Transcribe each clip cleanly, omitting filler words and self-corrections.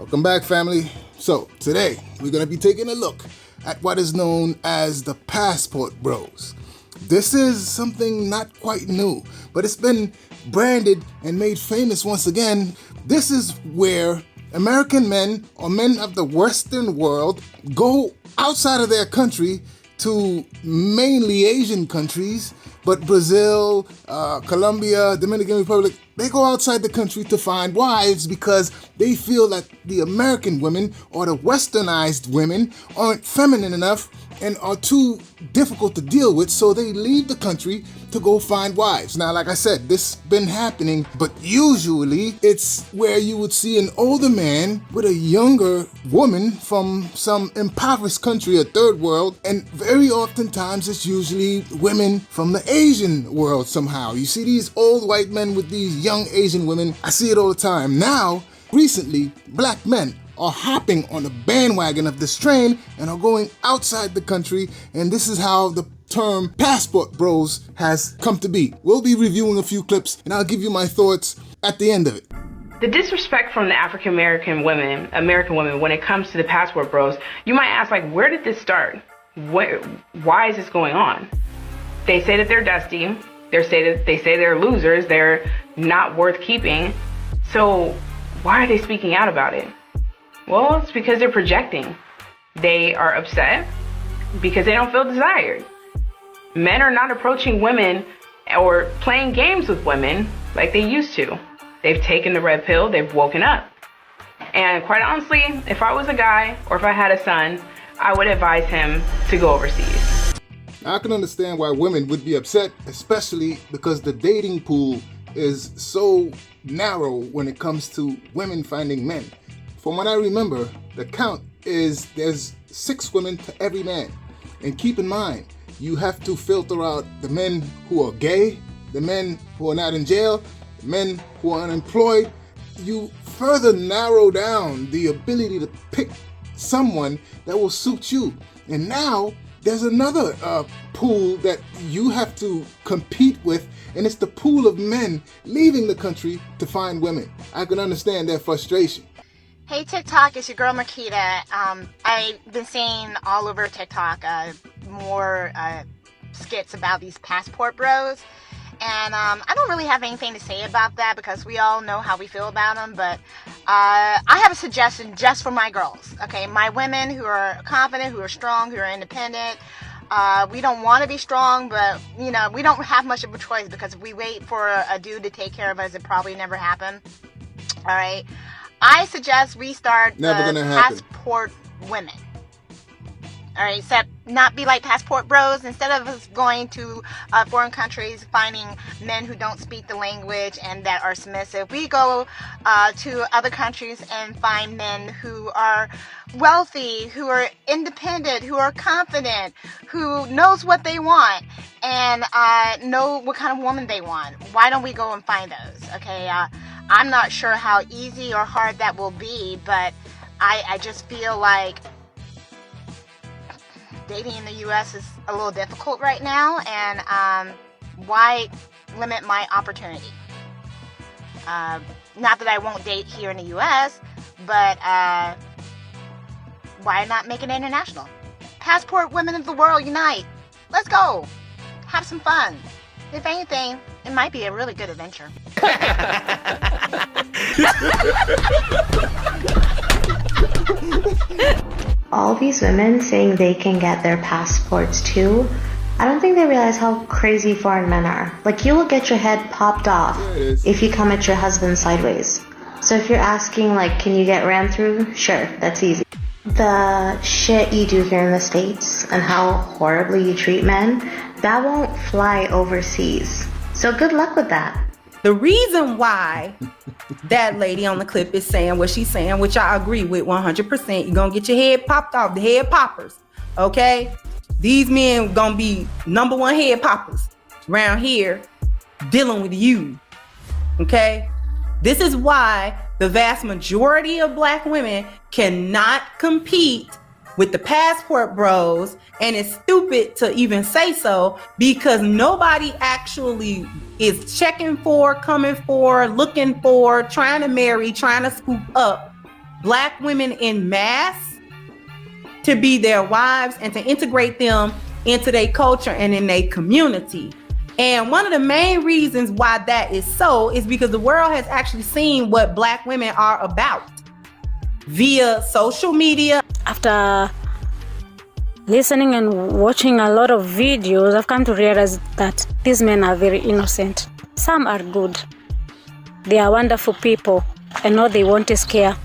Welcome back, family. So today we're going to be taking a look at what is known as the passport bros. This is something not quite new, but it's been branded and made famous once again. This is where American men or men of the Western world go outside of their country to mainly Asian countries, but Brazil, Colombia, Dominican Republic, they go outside the country to find wives because they feel that the American women or the westernized women aren't feminine enough and are too difficult to deal with, so they leave the country to go find wives. Now, like I said, this has been happening, but usually it's where you would see an older man with a younger woman from some impoverished country or third world, and very oftentimes it's usually women from the Asian world somehow. You see these old white men with these young Asian women. I see it all the time. Now, recently, black men are hopping on the bandwagon of this train and are going outside the country, and this is how the term passport bros has come to be. We'll be reviewing a few clips and I'll give you my thoughts at the end of it. The disrespect from the American women, when it comes to the passport bros, you might ask, like, where did this start? Why is this going on? They say that they're dusty. They say they're losers. They're not worth keeping. So why are they speaking out about it? Well, it's because they're projecting. They are upset because they don't feel desired. Men are not approaching women or playing games with women like they used to. They've taken the red pill, they've woken up. And quite honestly, if I was a guy or if I had a son, I would advise him to go overseas. I can understand why women would be upset, especially because the dating pool is so narrow when it comes to women finding men. From what I remember, the count is there's 6 women to every man. And keep in mind, you have to filter out the men who are gay, the men who are not in jail, the men who are unemployed. You further narrow down the ability to pick someone that will suit you. And now there's another pool that you have to compete with, and it's the pool of men leaving the country to find women. I can understand their frustration. Hey TikTok, it's your girl Marquita. I've been seeing all over TikTok more skits about these passport bros, and I don't really have anything to say about that because we all know how we feel about them, but I have a suggestion just for my girls, okay? My women who are confident, who are strong, who are independent. We don't want to be strong, but, you know, we don't have much of a choice because if we wait for a dude to take care of us, it probably never happen, all right? I suggest we start passport women. All right, except not be like passport bros. Instead of us going to foreign countries, finding men who don't speak the language and that are submissive, we go to other countries and find men who are wealthy, who are independent, who are confident, who knows what they want and know what kind of woman they want. Why don't we go and find those? Okay, I'm not sure how easy or hard that will be, but I just feel like dating in the U.S. is a little difficult right now, and why limit my opportunity? Not that I won't date here in the U.S., but why not make it international? Passport women of the world, unite! Let's go! Have some fun. If anything, it might be a really good adventure. All these women saying they can get their passports too, I don't think they realize how crazy foreign men are. Like, you will get your head popped off if you come at your husband sideways. So if you're asking, like, can you get ran through? Sure, that's easy. The shit you do here in the States and how horribly you treat men, that won't fly overseas. So good luck with that. The reason why that lady on the clip is saying what she's saying, which I agree with 100%, you're going to get your head popped off, the head poppers, okay? These men going to be number one head poppers around here dealing with you, okay? This is why the vast majority of black women cannot compete with the passport bros, and it's stupid to even say so because nobody actually is checking for, coming for, looking for, trying to marry, trying to scoop up black women in mass to be their wives and to integrate them into their culture and in their community. And one of the main reasons why that is so is because the world has actually seen what black women are about via social media. After listening and watching a lot of videos, I've come to realize that these men are very innocent. Some are good. They are wonderful people, and all they want is care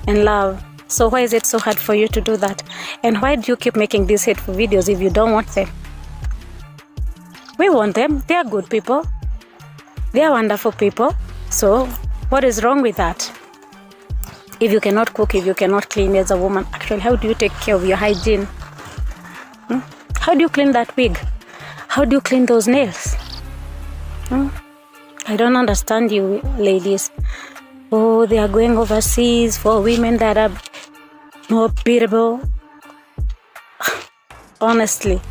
and love. So why is it so hard for you to do that? And why do you keep making these hateful videos if you don't want them? We want them. They are good people. They are wonderful people. So what is wrong with that? If you cannot cook, if you cannot clean as a woman, actually, how do you take care of your hygiene? How do you clean that wig? How do you clean those nails? I don't understand you ladies. Oh, they are going overseas for women that are more beatable. Honestly,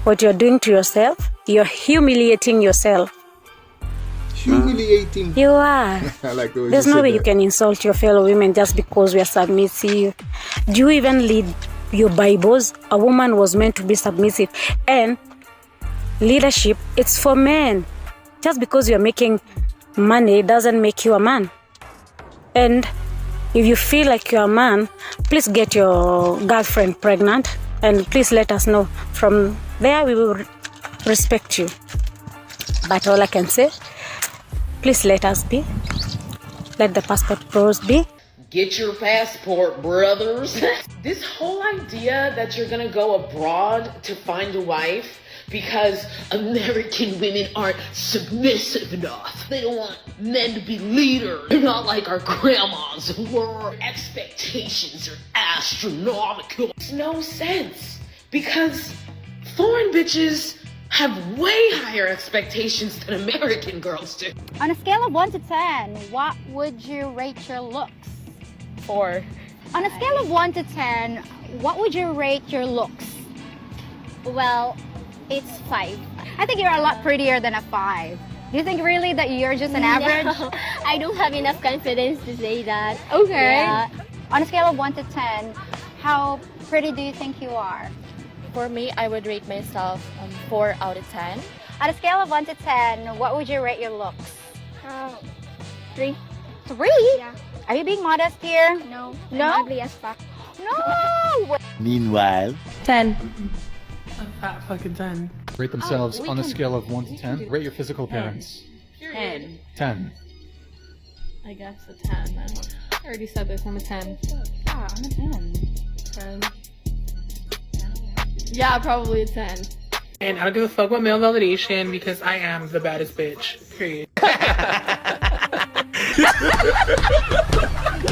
what you're doing to yourself, you're humiliating yourself. Humiliating. You are. I like the way There's you no said way that. you can insult your fellow women just because we are submissive. Do you even read your Bibles? A woman was meant to be submissive. And leadership, it's for men. Just because you're making money doesn't make you a man. And if you feel like you're a man, please get your girlfriend pregnant and please let us know. From there, we will respect you. But all I can say, please let us be. Let the passport bros be. Get your passport, brothers. This whole idea that you're gonna go abroad to find a wife because American women aren't submissive enough. They don't want men to be leaders. They're not like our grandmas who were. Expectations are astronomical. It's no sense because foreign bitches have way higher expectations than American girls do. On a scale of 1 to 10, what would you rate your looks? 4. On a scale of 1 to 10, what would you rate your looks? Well, it's 5. I think you're a lot prettier than a 5. Do you think really that you're just an average? No, I don't have enough confidence to say that. Okay. Yeah. On a scale of 1 to 10, how pretty do you think you are? For me, I would rate myself 4 out of 10. On a scale of 1 to 10, what would you rate your looks? 3. 3? Yeah. Are you being modest here? No. No? I'm ugly as fuck. No! Meanwhile, 10. A fat fucking 10. Rate themselves on a scale of 1 to 10. Rate your physical appearance. 10. 10. I guess a 10 then. I already said this, I'm a 10. Ah, I'm a 10. 10. Yeah, probably a 10. And I don't give a fuck about male validation because I am the baddest bitch. Period.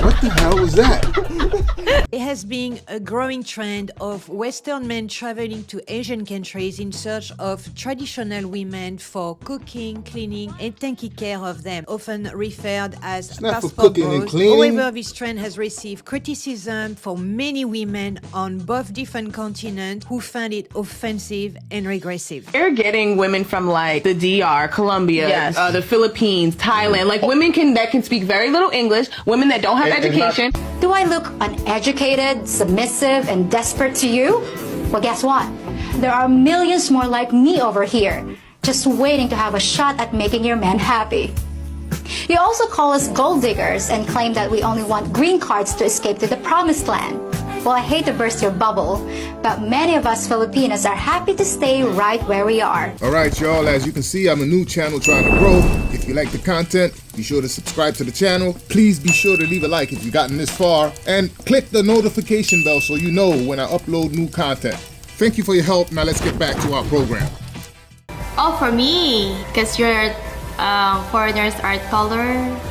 What the hell was that? It has been a growing trend of Western men traveling to Asian countries in search of traditional women for cooking, cleaning, and taking care of them, often referred as not for passport cooking and bros. cleaning. However, this trend has received criticism from many women on both different continents who find it offensive and regressive. They're getting women from like the DR, Colombia, Yes. the Philippines, Thailand, like women that can speak very little English, women that don't have education. Do I look uneducated, submissive, and desperate to you? Well, guess what? There are millions more like me over here, just waiting to have a shot at making your man happy. You also call us gold diggers and claim that we only want green cards to escape to the promised land. Well, I hate to burst your bubble, but many of us Filipinos are happy to stay right where we are. Alright y'all, as you can see, I'm a new channel trying to grow. If you like the content, be sure to subscribe to the channel. Please be sure to leave a like if you've gotten this far. And click the notification bell so you know when I upload new content. Thank you for your help. Now let's get back to our program. Oh, for me, because foreigners are taller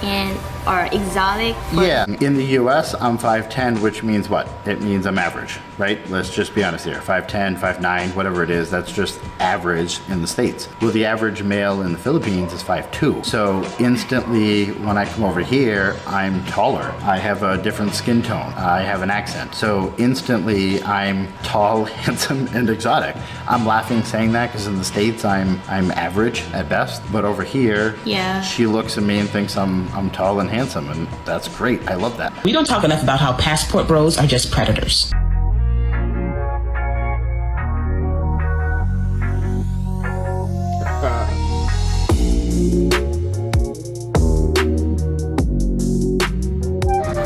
and or exotic. yeah, in the US, I'm 5'10", which means what? It means I'm average, right? Let's just be honest here. 5'10", 5'9", whatever it is, that's just average in the States. Well, the average male in the Philippines is 5'2". So instantly, when I come over here, I'm taller. I have a different skin tone. I have an accent. So instantly, I'm tall, handsome, and exotic. I'm laughing saying that because in the States, I'm average at best. But over here, Yeah. she looks at me and thinks I'm tall and handsome, and that's great. I love that. We don't talk enough about how passport bros are just predators.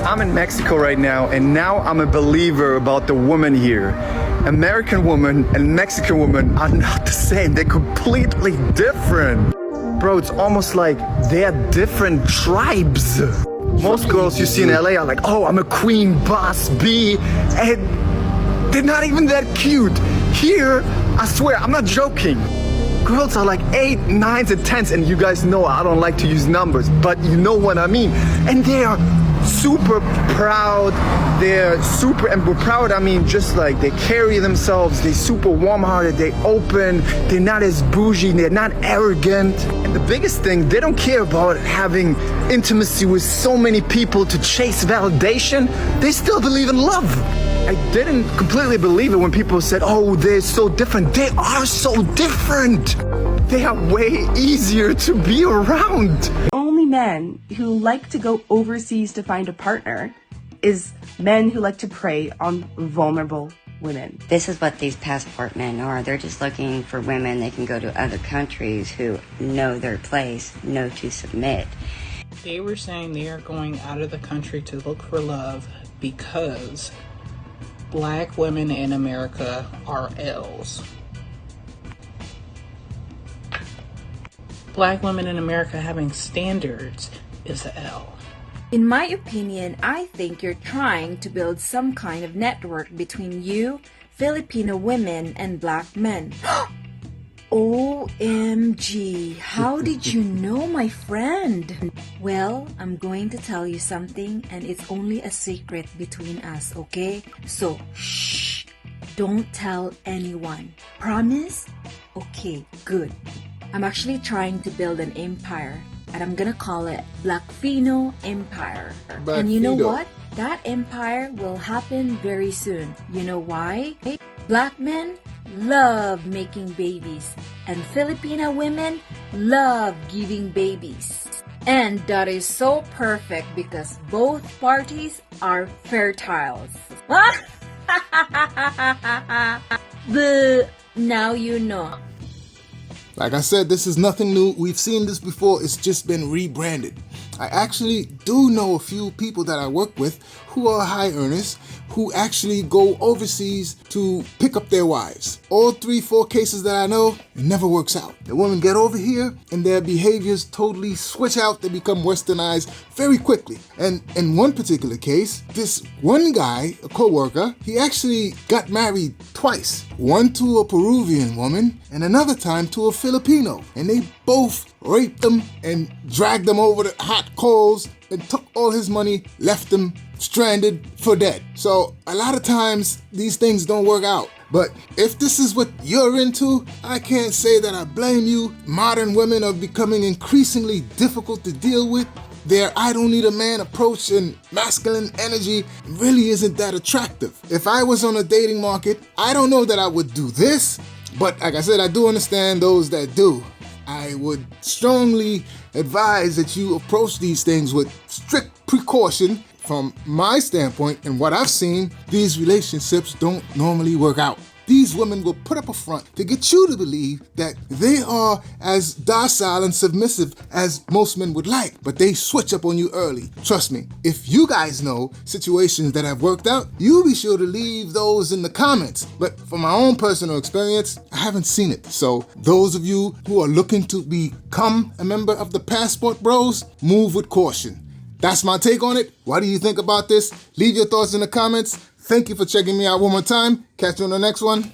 I'm in Mexico right now, and now I'm a believer about the woman here. American woman and Mexican woman are not the same. They're completely different. Bro, it's almost like they're different tribes. Most girls you see in LA are like, oh, I'm a queen, boss, B, and they're not even that cute. Here, I swear, I'm not joking. Girls are like 8, 9s, and 10s, and you guys know I don't like to use numbers, but you know what I mean. And they are super proud. They're super, and we're proud, I mean, just like they carry themselves. They're super warm-hearted. They open. They're not as bougie. They're not arrogant. And the biggest thing, they don't care about having intimacy with so many people to chase validation. They still believe in love. I didn't completely believe it when people said, oh, they're so different. They are so different. They are way easier to be around. Only men who like to go overseas to find a partner is men who like to prey on vulnerable women. This is what these passport men are. They're just looking for women they can go to other countries who know their place, know to submit. They were saying they are going out of the country to look for love because Black women in America are L's. Black women in America having standards is a L. In my opinion, I think you're trying to build some kind of network between you, Filipino women, and Black men. OMG, how did you know, my friend? Well, I'm going to tell you something, and it's only a secret between us, okay? So, shh, don't tell anyone. Promise? Okay, good. I'm actually trying to build an empire, and I'm gonna call it Blackfino Empire. And you know what? That empire will happen very soon. You know why? Black men love making babies, and Filipina women love giving babies. And that is so perfect because both parties are fertile. Now you know. Like I said, this is nothing new. We've seen this before. It's just been rebranded. I actually do know a few people that I work with who are high earners who actually go overseas to pick up their wives. All 3-4 cases that I know, it never works out. The women get over here and their behaviors totally switch out. They become westernized very quickly. And in one particular case, this one guy, a co-worker, he actually got married twice. One to a Peruvian woman and another time to a Filipino. And they both raped them and dragged them over the hot coals and took all his money, left them stranded for dead. So a lot of times these things don't work out. But if this is what you're into, I can't say that I blame you. Modern women are becoming increasingly difficult to deal with. Their I don't need a man approach and masculine energy really isn't that attractive. If I was on a dating market, I don't know that I would do this, but like I said, I do understand those that do. I would strongly advise that you approach these things with strict precaution. From my standpoint and what I've seen, these relationships don't normally work out. These women will put up a front to get you to believe that they are as docile and submissive as most men would like, but they switch up on you early. Trust me, if you guys know situations that have worked out, you be sure to leave those in the comments. But from my own personal experience, I haven't seen it. So those of you who are looking to become a member of the Passport Bros, move with caution. That's my take on it. What do you think about this? Leave your thoughts in the comments. Thank you for checking me out one more time. Catch you on the next one.